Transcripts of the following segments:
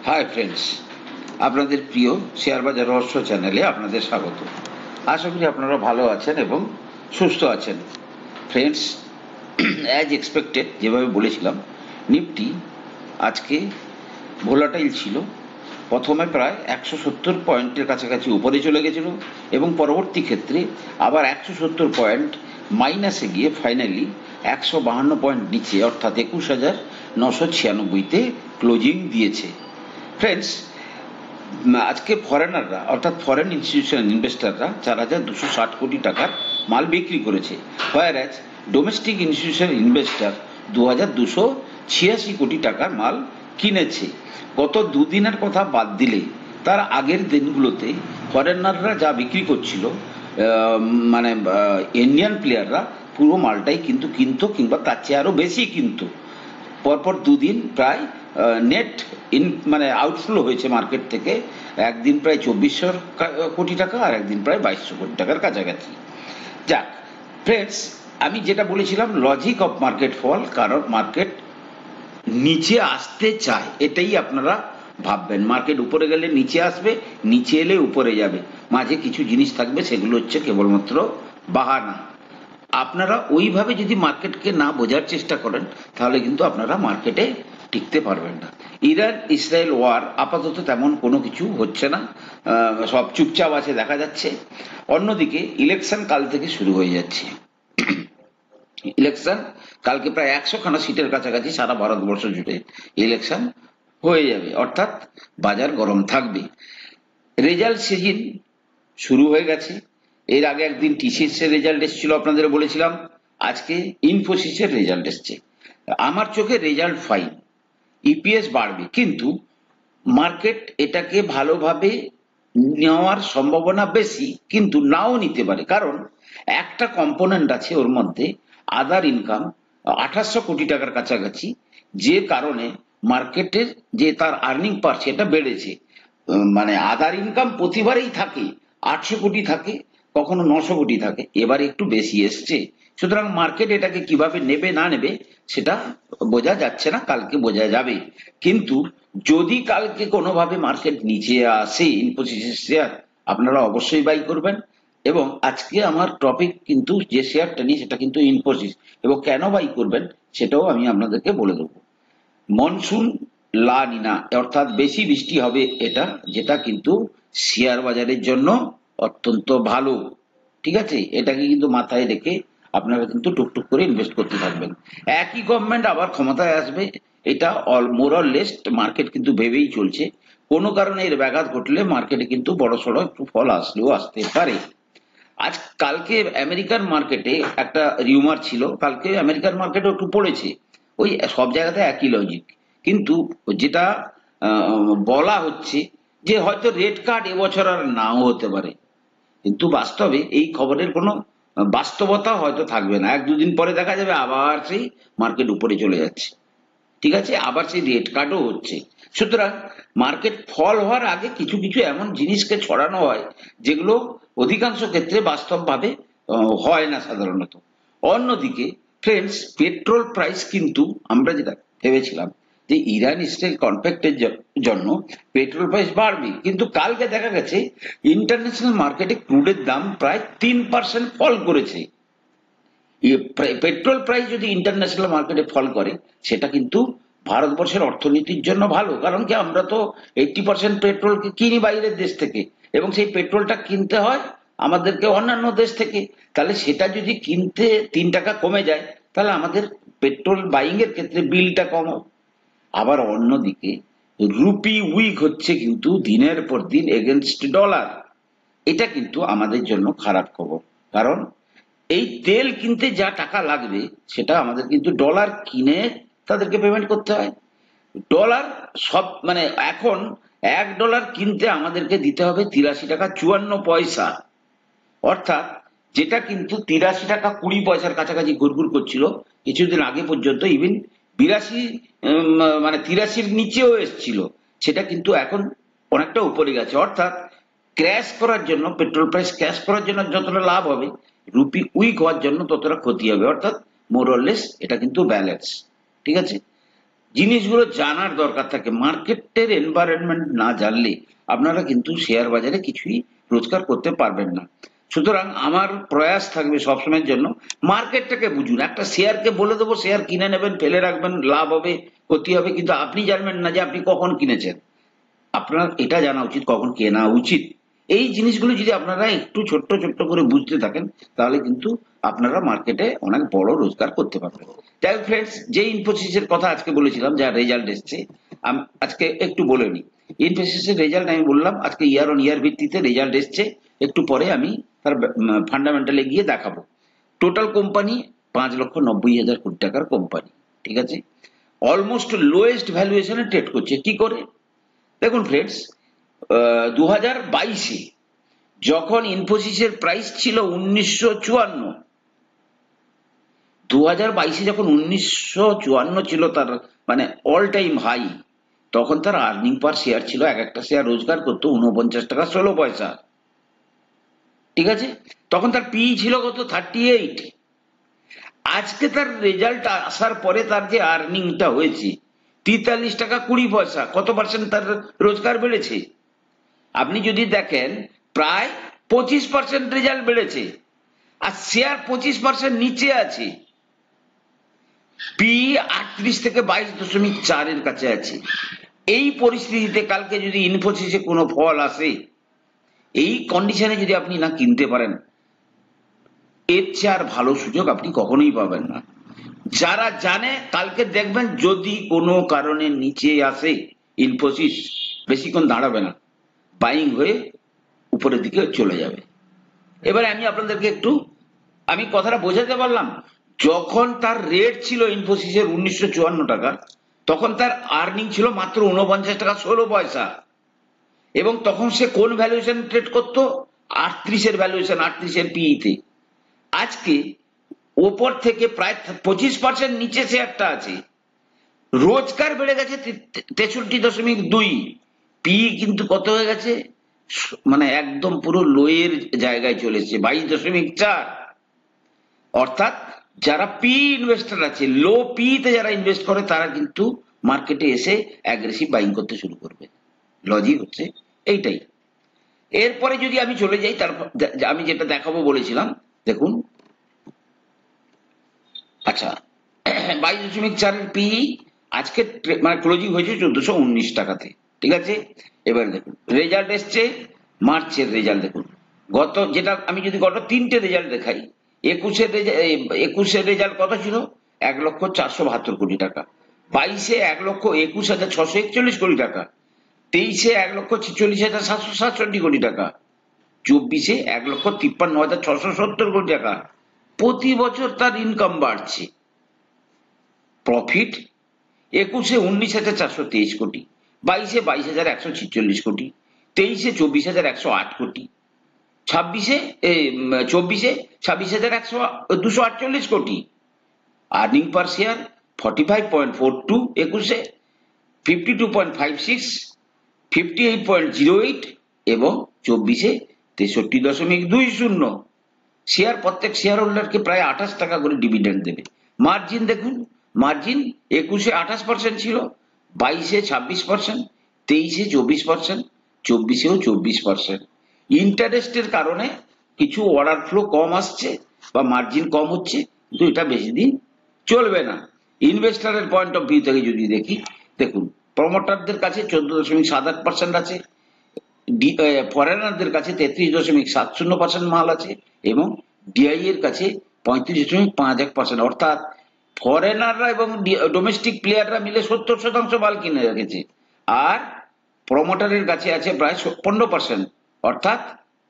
Hi friends, আপনাদের প্রিয় share বাজার রহস্য চ্যানেলে আপনাদের স্বাগত। আশা করি আপনারা ভালো আছেন এবং সুস্থ আছেন। ফ্রেন্ডস, অ্যাজ এক্সপেক্টেড, যেভাবে বলেছিলাম, নিফটি আজকে ভোলাটাইল ছিল। প্রথমে প্রায় 170 পয়েন্টের কাছাকাছি উপরে চলে গেছিল এবং পরবর্তী ক্ষেত্রে আবার 170 পয়েন্ট মাইনাসে গিয়ে ফাইনালি 152 পয়েন্ট নিচে, অর্থাৎ 21,996-তে ক্লোজিং দিয়েছে। ফ্রেন্ডস, আজকে ফরেনাররা অর্থাৎ ফরেন ইনস্টিটিউশনাল ইনভেস্টাররা 4,260 কোটি টাকার মাল বিক্রি করেছে, হোয়ারএজ ডোমেস্টিক ইনস্টিটিউশনাল ইনভেস্টার 2,286 কোটি টাকার মাল কিনেছে। গত দুদিনের কথা বাদ দিলে তার আগের দিনগুলোতে ফরেনাররা যা বিক্রি করছিল, মানে ইন্ডিয়ান প্লেয়াররা পুরো মালটাই কিন্তু কিনতো, কিংবা তার চেয়ে আরো বেশি কিনতো। পরপর দুদিন প্রায় নেট মানে আউটফ্লো হয়েছে মার্কেট থেকে, একদিন প্রায় 2,400 কোটি টাকা আর একদিন প্রায় 2,200 কোটি টাকার কাছাকাছি। যাক ফ্রেন্ডস, আমি যেটা বলেছিলাম, লজিক অফ মার্কেট ফল, কারণ মার্কেট নিচে আসতে চায়, এটাই আপনারা ভাববেন। মার্কেট উপরে গেলে নিচে আসবে, নিচে এলে উপরে যাবে, মাঝে কিছু জিনিস থাকবে, সেগুলো হচ্ছে কেবলমাত্র বাহানা। আপনারা ওইভাবে যদি মার্কেটকে না বোঝার চেষ্টা করেন, তাহলে কিন্তু আপনারা মার্কেটে টিকতে পারবেন না। ইরান ইসরায়েল ওয়ার আপাতত তেমন কোনো কিছু হচ্ছে না, সব চুপচাপ আছে দেখা যাচ্ছে। অন্যদিকে ইলেকশন কাল থেকে শুরু হয়ে যাচ্ছে। ইলেকশন কালকে প্রায় 100খানা সিটের কাছাকাছি সারা ভারতবর্ষ জুড়ে ইলেকশন হয়ে যাবে, অর্থাৎ বাজার গরম থাকবে। রেজাল্ট সিজন শুরু হয়ে গেছে। এর আগে একদিন টিসিএস এর রেজাল্ট এসেছিল, আপনাদের বলেছিলাম। আজকে ইনফোসিসের রেজাল্ট এসছে। আমার চোখে রেজাল্ট ফাইন, ইপিএস বাড়বে, কিন্তু মার্কেট এটাকে ভালোভাবে নেওয়ার সম্ভাবনা বেশি, কিন্তু নাও নিতে পারে। কারণ একটা কম্পোনেন্ট আছে ওর মধ্যে, আদার ইনকাম 2,800 কোটি টাকার কাছাকাছি, যে কারণে মার্কেটের যে তার আর্নিং পার সেটা বেড়েছে। মানে আদার ইনকাম প্রতিবারেই থাকে, 800 কোটি থাকে, কখনো 900 কোটি থাকে, এবারে একটু বেশি এসছে। সুতরাং মার্কেট এটাকে কিভাবে নেবে না নেবে সেটা বোঝা যাচ্ছে না, কালকে বোঝা যাবে। কিন্তু যদি কালকে কোনোভাবে মার্কেট নিচে আসে, ইনফোসিসের শেয়ার আপনারা অবশ্যই বাই করবেন। এবং আজকে আমার টপিক কিন্তু যে শেয়ারটা নিয়ে, সেটা কিন্তু ইনফোসিস, এবং কেন বাই করবেন সেটাও আমি আপনাদেরকে বলে দেবো। মনসুন লা নিনা, অর্থাৎ বেশি বৃষ্টি হবে, এটা যেটা কিন্তু শেয়ার বাজারের জন্য অত্যন্ত ভালো। ঠিক আছে, এটাকে কিন্তু মাথায় রেখে আপনারা কিন্তু টুকটুক করে ইনভেস্ট করতে থাকবেন। একই গভর্নমেন্ট আবার ক্ষমতায় আসবে, এটা মোর অর লেস মার্কেট কিন্তু ভেবেই চলছে। কোনো কারণে এর ব্যাঘাত ঘটলে মার্কেটে কিন্তু বড়সড় একটু ফল আসলেও আসতে পারে। আজ কালকে আমেরিকান মার্কেটে একটা রিউমার ছিল, কালকে আমেরিকান মার্কেটে একটু পড়েছে। ওই সব জায়গাতে একই লজিক, কিন্তু যেটা বলা হচ্ছে যে হয়তো রেড কার্ড এবছর আর নাও হতে পারে, কিন্তু বাস্তবে এই খবরের কোনো বাস্তবতা হয়তো থাকবে না। 1-2 দিন পরে দেখা যাবে আবার সেই মার্কেট উপরে চলে যাচ্ছে। ঠিক আছে, আবার সেই রেড কার্ডও হচ্ছে। সুতরাং মার্কেট ফল হওয়ার আগে কিছু কিছু এমন জিনিসকে ছড়ানো হয়, যেগুলো অধিকাংশ ক্ষেত্রে বাস্তবভাবে হয় না সাধারণত। অন্যদিকে ফ্রেন্ডস, পেট্রোল প্রাইস কিন্তু আমরা যেটা ভেবেছিলাম যে ইরান ইসরায়েল কনফ্লিক্টের জন্য পেট্রোল প্রাইস বাড়বে, কিন্তু কালকে দেখা গেছে ইন্টারন্যাশনাল মার্কেটে ক্রুডের দাম প্রায় 3% ফল করেছে। পেট্রোল প্রাইস যদি ইন্টারন্যাশনাল মার্কেটে ফল করে, সেটা কিন্তু ভারতবর্ষের অর্থনীতির জন্য ভালো। কারণ কি, আমরা তো 80% পেট্রোলকে কিনি বাইরের দেশ থেকে, এবং সেই পেট্রোলটা কিনতে হয় আমাদেরকে অন্যান্য দেশ থেকে। তাহলে সেটা যদি কিনতে 3 টাকা কমে যায়, তাহলে আমাদের পেট্রোল বাইং এর ক্ষেত্রে বিলটা কম হবে। আবার অন্যদিকে রুপি উইক হচ্ছে কিন্তু দিনের পর দিন এগেনস্ট ডলার। এটা কিন্তু আমাদের জন্য খারাপ খবর, কারণ এই তেল কিনতে যা টাকা লাগবে, সেটা আমাদের কিন্তু ডলার কিনে তাদেরকে পেমেন্ট করতে হয়। ডলার সব মানে এখন $1 কিনতে আমাদেরকে দিতে হবে 83 টাকা 54 পয়সা, অর্থাৎ যেটা কিন্তু 83 টাকা 20 পয়সার কাছাকাছি ঘুরঘুর করছিল কিছুদিন আগে পর্যন্ত। ইভেন 82, মানে 83-র নিচেও এসছিল, সেটা কিন্তু এখন অনেকটা উপরে গেছে। অর্থাৎ ক্র্যাশ করার জন্য, পেট্রোল প্রাইস ক্র্যাশ করার জন্য যতটা লাভ হবে, রুপি উইক হওয়ার জন্য ততটা ক্ষতি হবে। অর্থাৎ মোর অর লেস এটা কিন্তু ব্যালেন্স। ঠিক আছে, জিনিসগুলো জানার দরকার থাকে। মার্কেটের এনভায়রনমেন্ট না জানলে আপনারা কিন্তু শেয়ার বাজারে কিছুই রোজগার করতে পারবেন না। সুতরাং আমার প্রয়াস থাকবে সবসময়ের জন্য, মার্কেটটাকে বুঝুন। একটা শেয়ারকে বলে দেবো শেয়ার কিনে নেবেন, ফেলে রাখবেন, লাভ হবে ক্ষতি হবে, কিন্তু আপনি জানবেন না যে আপনি কখন কিনেছেন। আপনার এটা জানা উচিত কখন কেনা উচিত। এই জিনিসগুলো যদি আপনারা একটু ছোট্ট ছোট্ট করে বুঝতে থাকেন, তাহলে কিন্তু আপনারা মার্কেটে অনেক বড় রোজগার করতে পারবেন। যাই হোক ফ্রেন্ডস, যে ইনফোসিসের কথা আজকে বলেছিলাম, যা রেজাল্ট এসছে, আজকে একটু বলে নিই। ইনফোসিসের রেজাল্ট আমি বললাম আজকে ইয়ার অন ইয়ার ভিত্তিতে রেজাল্ট এসছে। একটু পরে আমি তার ফান্ডামেন্টালে গিয়ে দেখাবো। টোটাল কোম্পানি 5,90,000 কোটি টাকার কোম্পানি, ঠিক আছে। অলমোস্ট লোয়েস্ট ভ্যালুয়েশনে ট্রেড করছে। কি করে? দেখুন ফ্রেন্ডস, 2022-এ যখন ইনফোসিসের প্রাইস ছিল 1954, 2022-এ যখন 1954 ছিল তার মানে অল টাইম হাই, তখন তার আর্নিং পার শেয়ার ছিল, এক একটা শেয়ার রোজগার করতো 49 টাকা 16 পয়সা, ঠিক আছে। তখন তার পি ছিল কত? 38। আজকে তার রেজাল্ট আসার পরে তার যে আর্নিংটা হয়েছে 43 টাকা 20 পয়সা, কত পার্সেন্ট তার রোজগার বেড়েছে? আপনি যদি দেখেন প্রায় 25% রেজাল্ট বেড়েছে, আর শেয়ার 25% নিচে আছে। পি 38 থেকে 22.4 এর কাছে আছে। এই পরিস্থিতিতে কালকে যদি ইনফোসিসে কোনো ফল আসে, এই কন্ডিশনে যদি আপনি না কিনতে পারেন, এর চেয়ে আর ভালো সুযোগ আপনি কখনোই পাবেন না। যারা জানে কালকে দেখবেন যদি কোনো কারণে নিচে আসে ইনফোসিস, বেশিক্ষণ দাঁড়াবে না, বাইং হয়ে উপরের দিকে চলে যাবে। এবারে আমি আপনাদেরকে একটু আমি কথাটা বোঝাতে পারলাম। যখন তার রেট ছিল ইনফোসিসের 1954 টাকা, তখন তার আর্নিং ছিল মাত্র 49 টাকা 16 পয়সা, এবং তখন সে কোন ভ্যালুয়েশন ট্রেড করতো? 38-এর ভ্যালুয়েশন, 38-এর পিইতে। আজকে ওপর থেকে প্রায় 25% নিচে শেয়ারটা আছে, রোজগার বেড়ে গেছে 63.2, পি কিন্তু কত হয়ে গেছে? মানে একদম পুরো লোয়ের জায়গায় চলেছে, 22.4। অর্থাৎ যারা পি ইনভেস্টর আছে, লো পি তে যারা ইনভেস্ট করে, তারা কিন্তু মার্কেটে এসে অ্যাগ্রেসিভ বাইং করতে শুরু করবে। লজিক হচ্ছে এইটাই। এরপরে যদি আমি চলে যাই, তারপর আমি যেটা দেখাবো বলেছিলাম, দেখুন। আচ্ছা, 22.4-এর পি আজকে মানে ক্লোজিং হয়েছে 1419 টাকাতে, ঠিক আছে। এবার দেখুন রেজাল্ট এসছে, মার্চের রেজাল্ট দেখুন। যেটা আমি যদি গত 3টে রেজাল্ট দেখাই, 21-এর রেজাল্ট কত ছিল? 1,04,72 কোটি টাকা। 22-এ 1,21,641 কোটি টাকা। 23-এ 1,46,767 কোটি টাকা। 24-এ 1,53,670 কোটি টাকা। প্রতি বছর তার ইনকাম বাড়ছে। প্রফিট 21-এ 19,423 কোটি, 22-এ 22,146 কোটি, 23-এ 24,108 কোটি, 24-এ 26,248 কোটি। আর্নিং পার শেয়ার 45.42, 21-এ 52.56, 58.08, এবং 24-এ 63.20। শেয়ার প্রত্যেক শেয়ার হোল্ডারকে প্রায় 28 টাকা করে ডিভিডেন্ড দেবে। মার্জিন দেখুন, মার্জিন 21-এ 28% ছিল, 22-এ 26%, 23-এ 24%, 24-এও 24%। ইন্টারেস্টের কারণে কিছু অর্ডার ফ্লো কম আসছে বা মার্জিন কম হচ্ছে, কিন্তু এটা বেশি দিন চলবে না। ইনভেস্টরের পয়েন্ট অফ ভিউ থেকে যদি দেখি, দেখুন প্রমোটারদের কাছে 14.78% আছে, ফরেনারদের কাছে 33.70% মাল আছে, এবং ডিআই এর কাছে 35.51%। অর্থাৎ ফরেনাররা এবং ডোমেস্টিক প্লেয়াররা মিলে 70% মাল কিনে রেখেছে, আর প্রমোটারের কাছে আছে প্রায় 15%। অর্থাৎ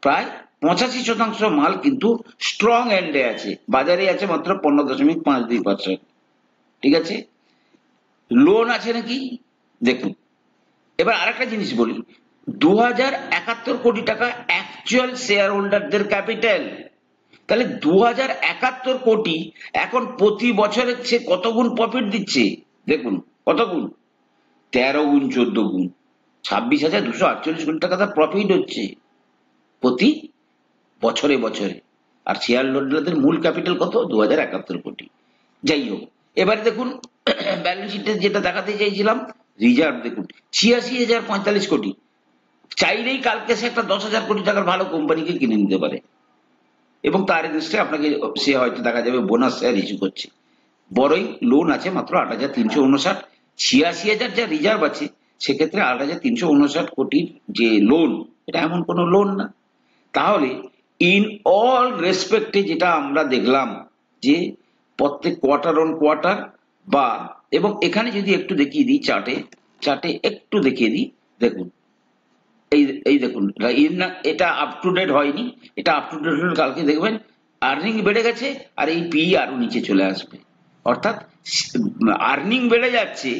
প্রায় 85% মাল কিন্তু স্ট্রং এন্ডে আছে, বাজারে আছে মাত্র 15.52%, ঠিক আছে। লোন আছে নাকি দেখুন। এবার আরেকটা জিনিস বলি, 2,071 কোটি টাকা অ্যাকচুয়াল শেয়ার হোল্ডারদের ক্যাপিটাল। তাহলে 2,071 কোটি এখন প্রতি বছরের চেয়ে কত গুণ প্রফিট দিচ্ছে দেখুন। কত গুণ? 13 গুণ, 14 গুণ। 26,248 কোটি টাকা তার প্রফিট হচ্ছে প্রতি বছরে বছরে। আর শেয়ার হোল্ডারদের মূল ক্যাপিটাল কত? 2,071 কোটি। যাই হোক, এবারে দেখুন ব্যালেন্স শিটে যেটা দেখাতে চাইছিলাম, রিজার্ভ দেখুন ৮৬,০৪৫ কোটি। চাইলেই কালকে সে একটা ১০,০০০ কোটি টাকার ভালো কোম্পানিকে কিনে নিতে পারে, এবং তার এগেনস্টে আপনাকে সে হয়তো দেখা যাবে বোনাস শেয়ার ইস্যু করছে। বড়ই লোন আছে মাত্র ৮৩৫৯, ৮৬,০০০ যা রিজার্ভ আছে, সেক্ষেত্রে ৮৩৫৯ কোটির যে লোন, এটা এমন কোনো লোন না। তাহলে ইন অল রেসপেক্টে যেটা আমরা দেখলাম যে প্রত্যেক কোয়ার্টার অন কোয়ার্টার বা, এবং এখানে যদি একটু দেখিয়ে দিই চার্টে একটু দেখিয়ে দিই, দেখুন এই এই দেখুন, এটা আপ টু ডেট হয়নি, এটা আপ টু ডেট হলে কালকে দেখবেন আর্নিং বেড়ে গেছে আর এই পি আরো নিচে চলে আসবে। অর্থাৎ আর্নিং বেড়ে যাচ্ছে,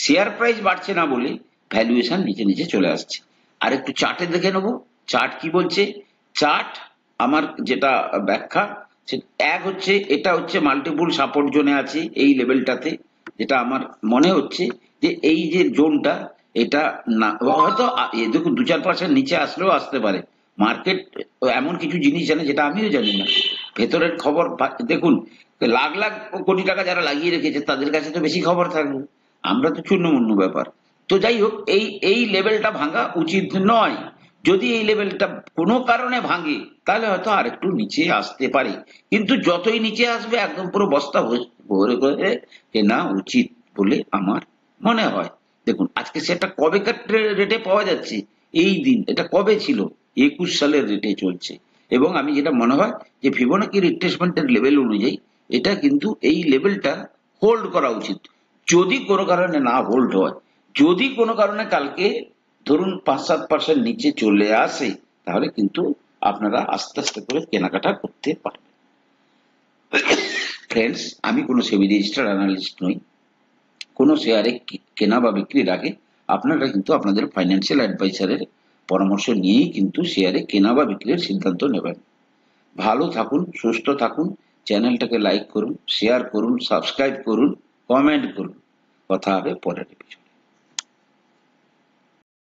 শেয়ার প্রাইস বাড়ছে না বলে ভ্যালুয়েশন নিচে নিচে চলে আসছে। আর একটু চার্টে দেখে নেবো, চার্ট কি বলছে। চার্ট আমার যেটা ব্যাখ্যা, এক হচ্ছে এটা হচ্ছে মাল্টিপুল সাপোর্ট জোনে আছে এই লেভেলটাতে, যেটা আমার মনে হচ্ছে যে এই যে জোনটা, এটা না হয়তো দেখুন ২-৪% নিচে আসলেও আসতে পারে। মার্কেট এমন কিছু জিনিস জানে যেটা আমিও জানি না, ভেতরের খবর দেখুন, লাখ লাখ কোটি টাকা যারা লাগিয়ে রেখেছে তাদের কাছে তো বেশি খবর থাকবে, আমরা তো চূর্ণমূর্ণ ব্যাপার। তো যাই হোক, এই এই লেভেলটা ভাঙা উচিত নয়। যদি এই লেভেলটা কোনো কারণে ভাঙে তাহলে হয়তো আরেকটু নিচে আসতে পারে, কিন্তু যতই নিচে আসবে একদম পুরো বস্তা ভরে করে কেনা উচিত বলে আমার মনে হয়। দেখুন আজকে সেটা কবেকার রেটে পাওয়া যাচ্ছে, এই দিন এটা কবে ছিল, ২১ সালের রেটে চলছে। এবং আমি যেটা মনে হয় যে ফিবোনাকি রিট্রেসমেন্টের লেভেল অনুযায়ী এটা কিন্তু এই লেভেলটা হোল্ড করা উচিত। যদি কোনো কারণে না হোল্ড হয়, যদি কোনো কারণে কালকে ধরুন ৫-৭% নিচে চলে আসে, তাহলে কিন্তু আপনারা আস্তে আস্তে করে কেনাকাটা করতে পারবেন। ফ্রেন্ডস, আমি কোনো সেবি রেজিস্টার্ড অ্যানালিস্ট নই। কোনো শেয়ারে কেনা বা বিক্রির আগে আপনারা কিন্তু আপনাদের ফাইন্যান্সিয়াল অ্যাডভাইসারের পরামর্শ নিয়েই কিন্তু শেয়ারে কেনা বা বিক্রির সিদ্ধান্ত নেবেন। ভালো থাকুন, সুস্থ থাকুন, চ্যানেলটাকে লাইক করুন, শেয়ার করুন, সাবস্ক্রাইব করুন, কমেন্ট করুন। কথা হবে পরের এপিসোডে।